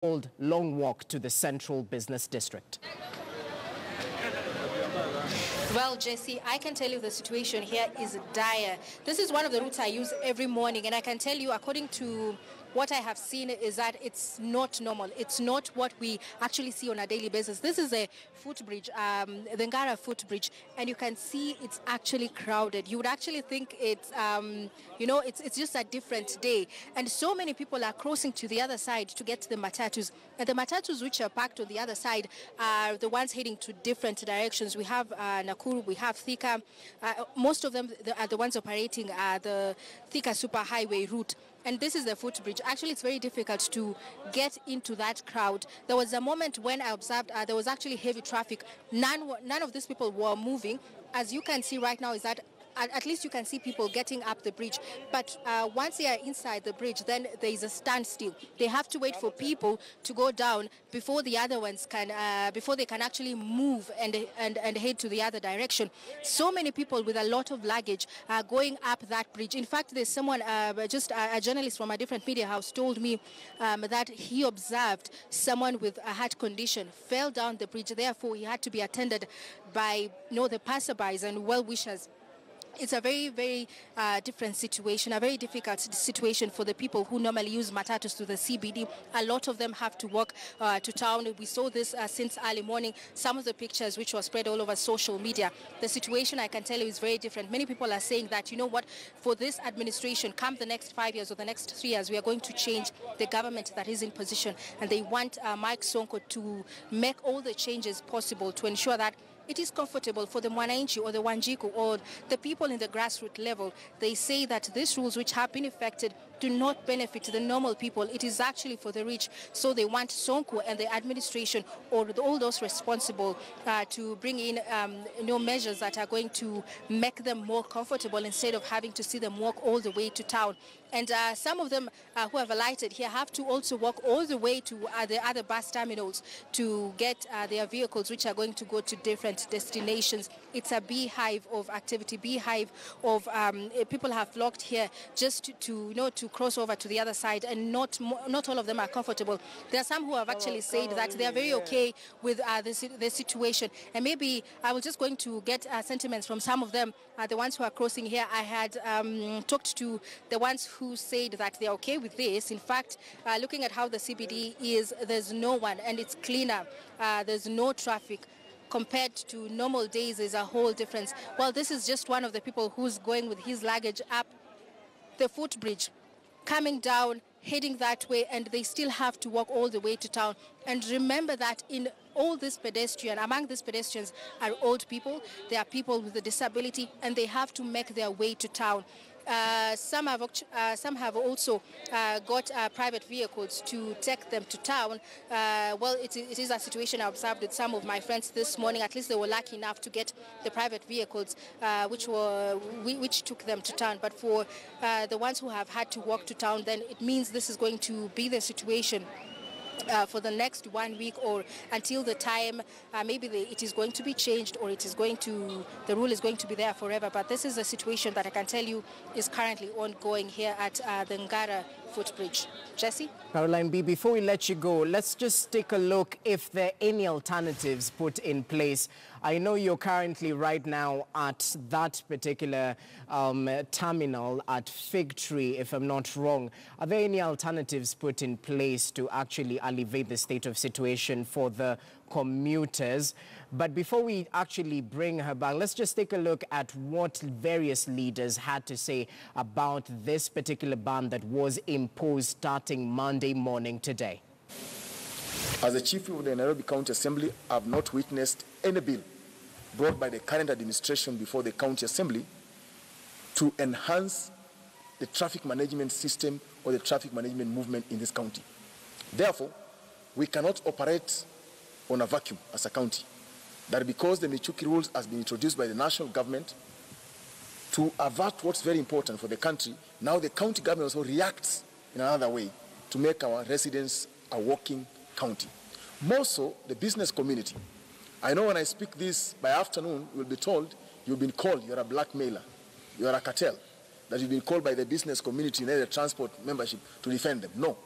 called long walk to the central business district. Well, Jesse, I can tell you the situation here is dire. This is one of the routes I use every morning, and I can tell you, according to what I have seen, is that it's not normal. It's not what we actually see on a daily basis. This is a footbridge, the Ngara footbridge, and you can see it's actually crowded. You would actually think it's, it's just a different day. And so many people are crossing to the other side to get to the matatus. And the matatus which are parked on the other side are the ones heading to different directions. We have Nakuru, we have Thika. Most of them are the ones operating the Thika superhighway route. And this is the footbridge. Actually, it's very difficult to get into that crowd. There was a moment when I observed there was actually heavy traffic. None of these people were moving. As you can see right now is that at least you can see people getting up the bridge. But once they are inside the bridge, then there is a standstill. They have to wait for people to go down before the other ones can, before they can actually move and head to the other direction. So many people with a lot of luggage are going up that bridge. In fact, there's someone, just a journalist from a different media house told me that he observed someone with a heart condition fell down the bridge. Therefore, he had to be attended by the passerbys and well-wishers. It's a very, very different situation, a very difficult situation for the people who normally use matatus to the CBD. A lot of them have to walk to town. We saw this since early morning. Some of the pictures which were spread all over social media. The situation, I can tell you, is very different. Many people are saying that, you know what, for this administration, come the next 5 years or the next 3 years, we are going to change the government that is in position. And they want Mike Sonko to make all the changes possible to ensure that it is comfortable for the Mwananchi or the Wanjiku or the people in the grassroots level. They say that these rules which have been effected do not benefit the normal people. It is actually for the rich. So they want Sonko and the administration or all those responsible to bring in measures that are going to make them more comfortable instead of having to see them walk all the way to town. And some of them who have alighted here have to also walk all the way to the other bus terminals to get their vehicles which are going to go to different destinations. It's a beehive of activity, beehive of people have flocked here just to cross over to the other side, and not all of them are comfortable. There are some who have actually said that they are very okay with the situation, and maybe I was just going to get sentiments from some of them, the ones who are crossing here. I had talked to the ones who said that they're okay with this. In fact, looking at how the CBD is, there's no one, and it's cleaner. There's no traffic. Compared to normal days, there's a whole difference. Well, this is just one of the people who's going with his luggage up the footbridge, coming down, heading that way, and they still have to walk all the way to town. And remember that in all these pedestrians, among these pedestrians are old people, there are people with a disability, and they have to make their way to town. Some have also got private vehicles to take them to town. Well, it is a situation I observed with some of my friends this morning. At least they were lucky enough to get the private vehicles which took them to town. But for the ones who have had to walk to town, then it means this is going to be the situation for the next 1 week, or until the time maybe it is going to be changed, or the rule is going to be there forever. But this is a situation that I can tell you is currently ongoing here at the Ngara footbridge. Jesse? Caroline B., before we let you go, let's just take a look if there are any alternatives put in place. I know you're currently right now at that particular terminal at Fig Tree, if I'm not wrong. Are there any alternatives put in place to actually alleviate the state of situation for the commuters? But before we actually bring her back, let's just take a look at what various leaders had to say about this particular ban that was imposed starting Monday morning today. As the Chief of the Nairobi County Assembly, I have not witnessed any bill brought by the current administration before the County Assembly to enhance the traffic management system or the traffic management movement in this county. Therefore, we cannot operate on a vacuum as a county. That because the Michuki rules has been introduced by the national government to avert what's very important for the country, now the county government also reacts in another way to make our residents a walking county. More so, the business community. I know when I speak this by afternoon, you'll be told you've been called, you're a blackmailer, you're a cartel, that you've been called by the business community and the transport membership to defend them. No.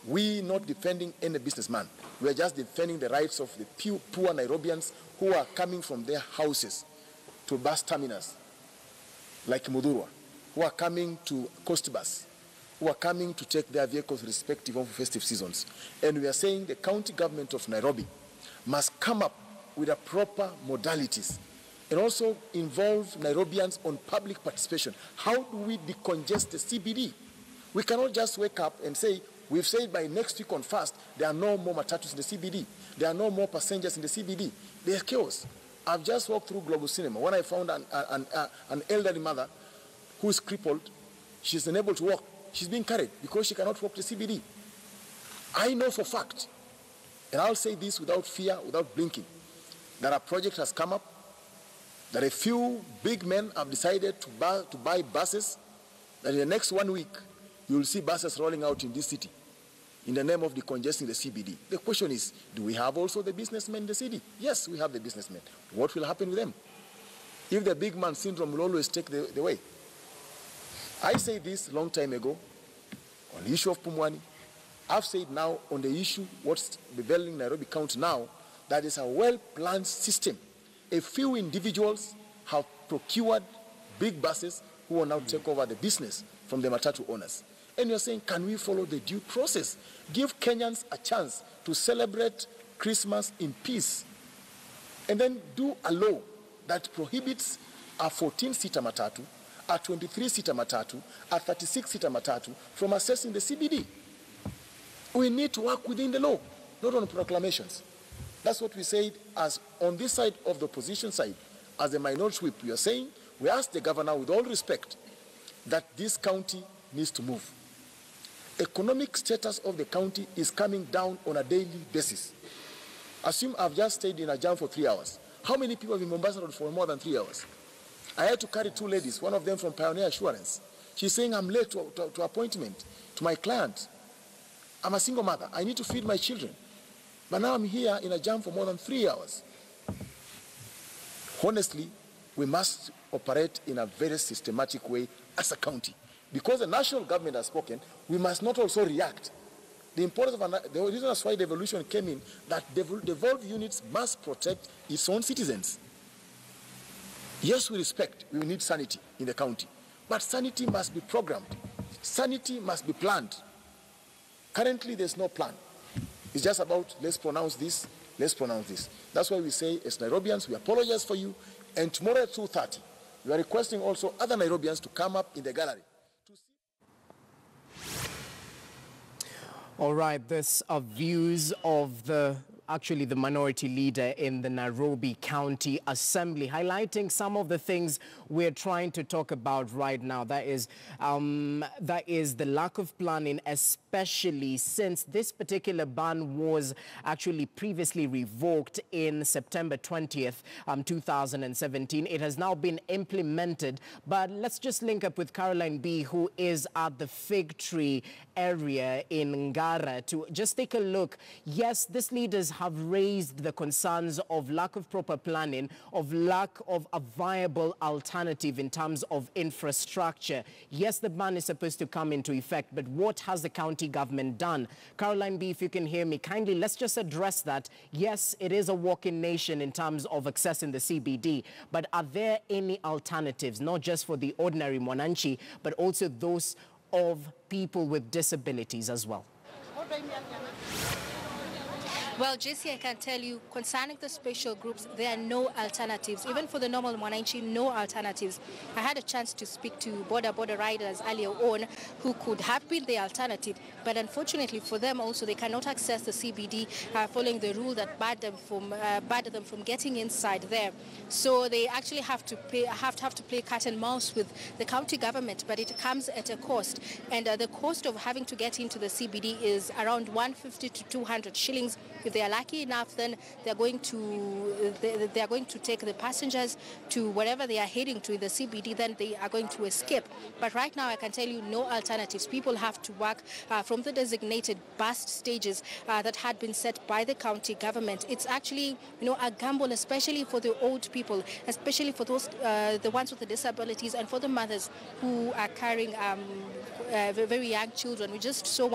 We not defending any businessman. We are just defending the rights of the poor Nairobians who are coming from their houses to bus terminals like Mudurwa, who are coming to Coast Bus, who are coming to take their vehicles respective of festive seasons. And we are saying the county government of Nairobi must come up with a proper modalities and also involve Nairobians on public participation. How do we decongest the CBD? We cannot just wake up and say, we've said by next week on first, there are no more matatus in the CBD. There are no more passengers in the CBD. There's chaos. I've just walked through Global Cinema when I found an elderly mother who is crippled. She's unable to walk. She's being carried because she cannot walk the CBD. I know for fact, and I'll say this without fear, without blinking, that a project has come up, that a few big men have decided to buy buses, that in the next 1 week, you will see buses rolling out in this city in the name of decongesting the CBD. The question is, do we have also the businessmen in the city? Yes, we have the businessmen. What will happen with them? If the big man syndrome will always take the way. I said this long time ago on the issue of Pumwani. I've said now on the issue what's prevailing Nairobi County now, that is a well-planned system. A few individuals have procured big buses who will now take over the business from the matatu owners. And you're saying, can we follow the due process? Give Kenyans a chance to celebrate Christmas in peace. And then do a law that prohibits a 14-seater matatu, a 23-seater matatu, a 36-seater matatu from accessing the CBD. We need to work within the law, not on proclamations. That's what we said as on this side of the opposition side. As a minority whip, we are saying, we ask the governor with all respect that this county needs to move. Economic status of the county is coming down on a daily basis. Assume I've just stayed in a jam for 3 hours. How many people have been in Mombasa Road for more than 3 hours? I had to carry 2 ladies, one of them from Pioneer Assurance. She's saying, I'm late to appointment to my client. I'm a single mother. I need to feed my children. But now I'm here in a jam for more than 3 hours. Honestly, we must operate in a very systematic way as a county. Because the national government has spoken, we must not also react. The importance of the reason that's why devolution came in, that devolved units must protect its own citizens. Yes, we respect, we need sanity in the county. But sanity must be programmed. Sanity must be planned. Currently, there's no plan. It's just about, let's pronounce this, let's pronounce this. That's why we say, as Nairobians, we apologize for you. And tomorrow at 2:30, we are requesting also other Nairobians to come up in the gallery. All right, this are views of the minority leader in the Nairobi County Assembly, highlighting some of the things we're trying to talk about right now. That is the lack of planning, especially since this particular ban was actually previously revoked in September 20th, 2017. It has now been implemented. But let's just link up with Caroline B., who is at the Fig Tree area in Ngara, to just take a look. Yes, these leaders have raised the concerns of lack of proper planning, of lack of a viable alternative in terms of infrastructure. Yes, the ban is supposed to come into effect, but what has the county government done? Caroline B., if you can hear me, kindly let's just address that. Yes, it is a walking nation in terms of accessing the CBD, but are there any alternatives, not just for the ordinary Mwananchi, but also those of people with disabilities as well? Well, JC, I can tell you, concerning the special groups, there are no alternatives. Even for the normal Mwananchi, no alternatives. I had a chance to speak to border riders earlier on who could have been the alternative, but unfortunately for them also, they cannot access the CBD following the rule that barred them from getting inside there. So they actually have to play cat and mouse with the county government, but it comes at a cost. And the cost of having to get into the CBD is around 150 to 200 shillings. If they are lucky enough, then they are going to take the passengers to wherever they are heading to in the CBD. Then they are going to escape. But right now, I can tell you no alternatives. People have to walk from the designated bus stages that had been set by the county government. It's actually, a gamble, especially for the old people, especially for those the ones with the disabilities, and for the mothers who are carrying very young children. We just saw one